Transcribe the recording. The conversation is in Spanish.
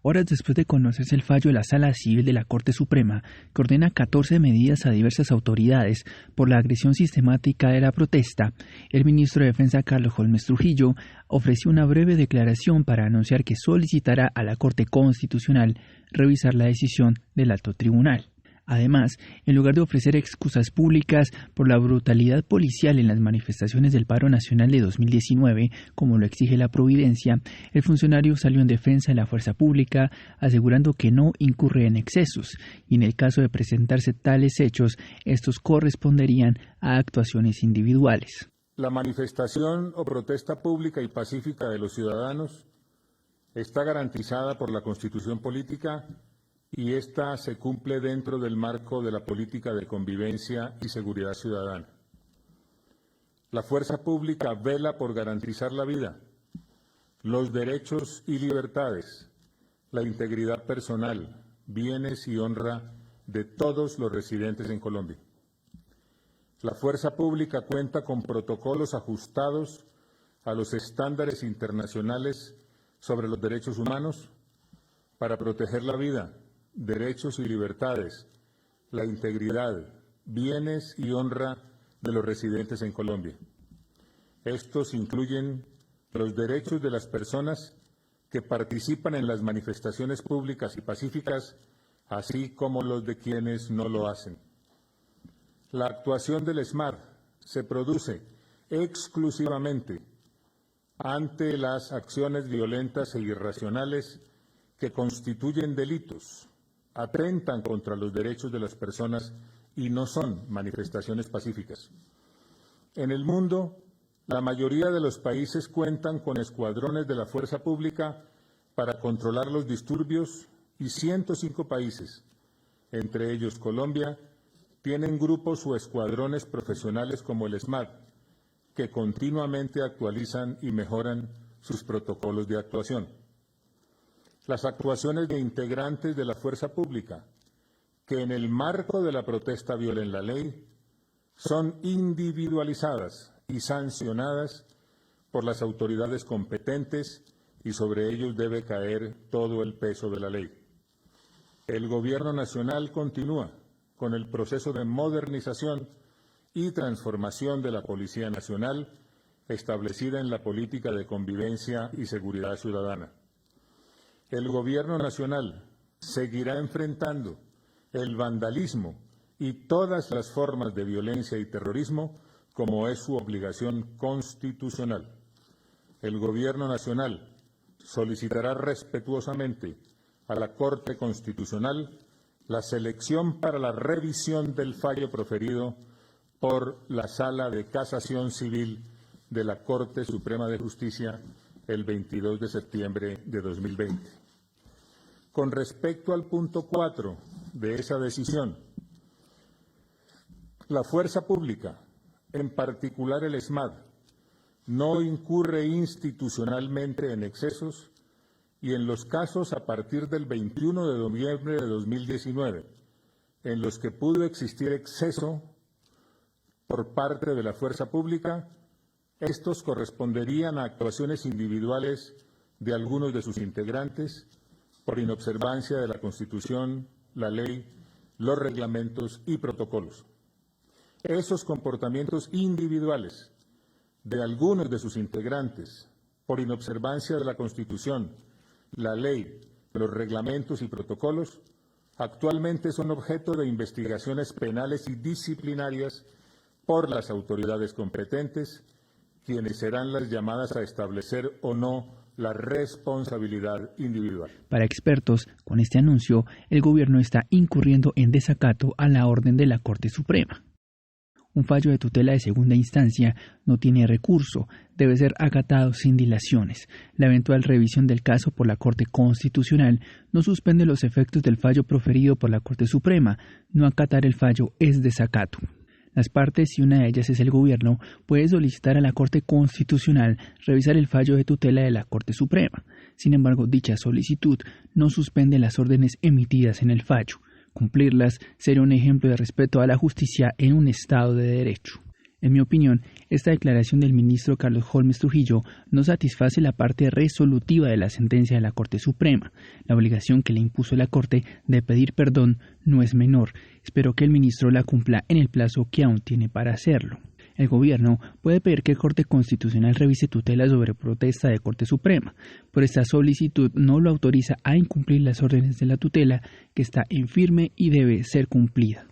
Horas después de conocerse el fallo de la Sala Civil de la Corte Suprema, que ordena 14 medidas a diversas autoridades por la agresión sistemática de la protesta, el ministro de Defensa Carlos Holmes Trujillo ofreció una breve declaración para anunciar que solicitará a la Corte Constitucional revisar la decisión del alto tribunal. Además, en lugar de ofrecer excusas públicas por la brutalidad policial en las manifestaciones del paro nacional de 2019, como lo exige la providencia, el funcionario salió en defensa de la fuerza pública, asegurando que no incurre en excesos, y en el caso de presentarse tales hechos, estos corresponderían a actuaciones individuales. La manifestación o protesta pública y pacífica de los ciudadanos está garantizada por la Constitución Política y esta se cumple dentro del marco de la política de convivencia y seguridad ciudadana. La fuerza pública vela por garantizar la vida, los derechos y libertades, la integridad personal, bienes y honra de todos los residentes en Colombia. La fuerza pública cuenta con protocolos ajustados a los estándares internacionales sobre los derechos humanos para proteger la vida, derechos y libertades, la integridad, bienes y honra de los residentes en Colombia. Estos incluyen los derechos de las personas que participan en las manifestaciones públicas y pacíficas, así como los de quienes no lo hacen. La actuación del ESMAD se produce exclusivamente ante las acciones violentas e irracionales que constituyen delitos, atentan contra los derechos de las personas y no son manifestaciones pacíficas. En el mundo, la mayoría de los países cuentan con escuadrones de la fuerza pública para controlar los disturbios y 105 países, entre ellos Colombia, tienen grupos o escuadrones profesionales como el ESMAD, que continuamente actualizan y mejoran sus protocolos de actuación. Las actuaciones de integrantes de la fuerza pública, que en el marco de la protesta violen la ley, son individualizadas y sancionadas por las autoridades competentes y sobre ellos debe caer todo el peso de la ley. El Gobierno Nacional continúa con el proceso de modernización y transformación de la Policía Nacional establecida en la política de convivencia y seguridad ciudadana. El Gobierno Nacional seguirá enfrentando el vandalismo y todas las formas de violencia y terrorismo como es su obligación constitucional. El Gobierno Nacional solicitará respetuosamente a la Corte Constitucional la selección para la revisión del fallo proferido por la Sala de Casación Civil de la Corte Suprema de Justicia el 22 de septiembre de 2020. Con respecto al punto 4 de esa decisión, la fuerza pública, en particular el ESMAD, no incurre institucionalmente en excesos y en los casos a partir del 21 de noviembre de 2019, en los que pudo existir exceso por parte de la fuerza pública, estos corresponderían a actuaciones individuales de algunos de sus integrantes por inobservancia de la Constitución, la ley, los reglamentos y protocolos. Esos comportamientos individuales de algunos de sus integrantes por inobservancia de la Constitución, la ley, los reglamentos y protocolos, actualmente son objeto de investigaciones penales y disciplinarias por las autoridades competentes, quienes serán las llamadas a establecer o no la responsabilidad individual. Para expertos, con este anuncio, el gobierno está incurriendo en desacato a la orden de la Corte Suprema. Un fallo de tutela de segunda instancia no tiene recurso, debe ser acatado sin dilaciones. La eventual revisión del caso por la Corte Constitucional no suspende los efectos del fallo proferido por la Corte Suprema. No acatar el fallo es desacato. Las partes, si una de ellas es el gobierno, puede solicitar a la Corte Constitucional revisar el fallo de tutela de la Corte Suprema. Sin embargo, dicha solicitud no suspende las órdenes emitidas en el fallo. Cumplirlas sería un ejemplo de respeto a la justicia en un Estado de Derecho. En mi opinión, esta declaración del ministro Carlos Holmes Trujillo no satisface la parte resolutiva de la sentencia de la Corte Suprema. La obligación que le impuso la Corte de pedir perdón no es menor. Espero que el ministro la cumpla en el plazo que aún tiene para hacerlo. El gobierno puede pedir que el Corte Constitucional revise tutela sobre protesta de Corte Suprema, pero esta solicitud no lo autoriza a incumplir las órdenes de la tutela, que está en firme y debe ser cumplida.